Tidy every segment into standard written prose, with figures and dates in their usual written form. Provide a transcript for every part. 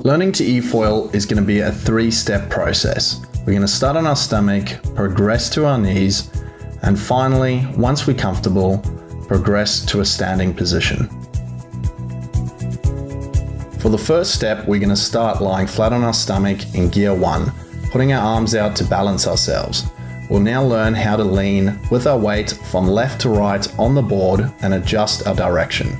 Learning to e-foil is going to be a 3-step process. We're going to start on our stomach, progress to our knees, and finally, once we're comfortable, progress to a standing position. For the first step, we're going to start lying flat on our stomach in gear 1, putting our arms out to balance ourselves. We'll now learn how to lean with our weight from left to right on the board and adjust our direction,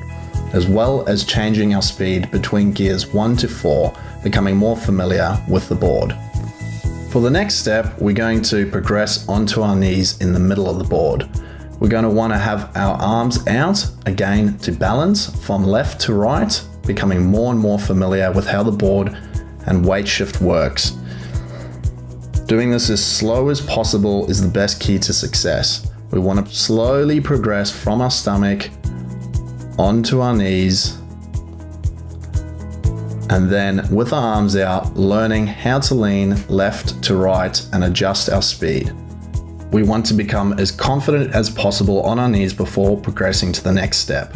as well as changing our speed between gears 1 to 4, becoming more familiar with the board. For the next step, we're going to progress onto our knees in the middle of the board. We're going to want to have our arms out, again to balance from left to right, becoming more and more familiar with how the board and weight shift works. Doing this as slow as possible is the best key to success. We want to slowly progress from our stomach onto our knees, and then with our arms out, learning how to lean left to right and adjust our speed. We want to become as confident as possible on our knees before progressing to the next step.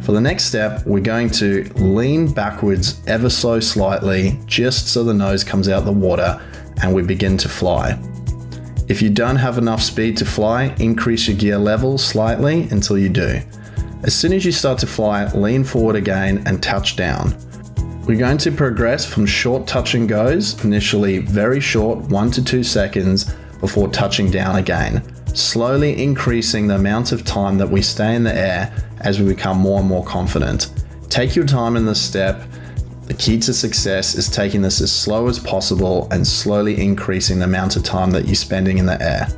For the next step, we're going to lean backwards ever so slightly, just so the nose comes out the water and we begin to fly. If you don't have enough speed to fly, increase your gear level slightly until you do. As soon as you start to fly, lean forward again and touch down. We're going to progress from short touch and goes, initially very short, 1 to 2 seconds, before touching down again, slowly increasing the amount of time that we stay in the air as we become more and more confident. Take your time in this step. The key to success is taking this as slow as possible and slowly increasing the amount of time that you're spending in the air.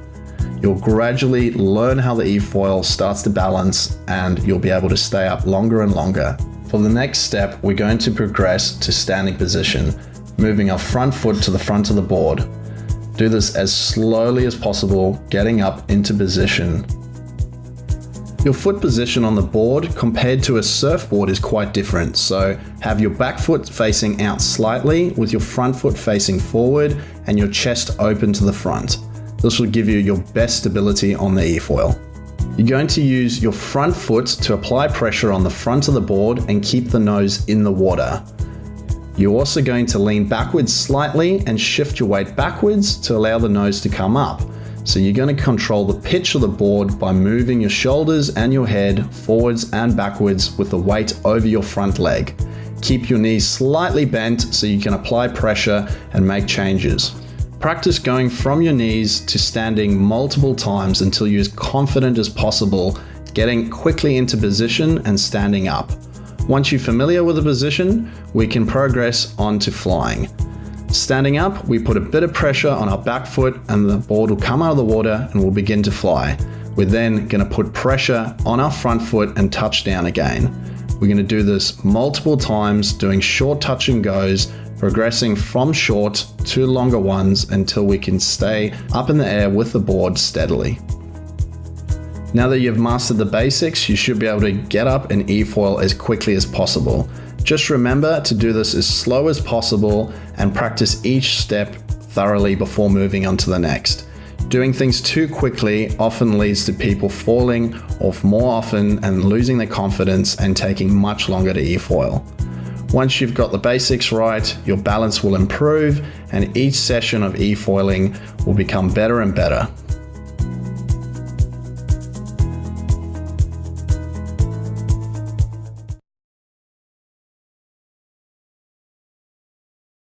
You'll gradually learn how the e-foil starts to balance and you'll be able to stay up longer and longer. For the next step, we're going to progress to standing position, moving our front foot to the front of the board. Do this as slowly as possible, getting up into position. Your foot position on the board compared to a surfboard is quite different, so have your back foot facing out slightly with your front foot facing forward and your chest open to the front. This will give you your best stability on the e-foil. You're going to use your front foot to apply pressure on the front of the board and keep the nose in the water. You're also going to lean backwards slightly and shift your weight backwards to allow the nose to come up. So you're going to control the pitch of the board by moving your shoulders and your head forwards and backwards with the weight over your front leg. Keep your knees slightly bent so you can apply pressure and make changes. Practice going from your knees to standing multiple times until you're as confident as possible, getting quickly into position and standing up. Once you're familiar with the position, we can progress on to flying. Standing up, we put a bit of pressure on our back foot and the board will come out of the water and we'll begin to fly. We're then going to put pressure on our front foot and touch down again. We're going to do this multiple times, doing short touch and goes, progressing from short to longer ones until we can stay up in the air with the board steadily. Now that you've mastered the basics, you should be able to get up and e-foil as quickly as possible. Just remember to do this as slow as possible and practice each step thoroughly before moving on to the next. Doing things too quickly often leads to people falling off more often and losing their confidence and taking much longer to e-foil. Once you've got the basics right, your balance will improve and each session of e-foiling will become better and better.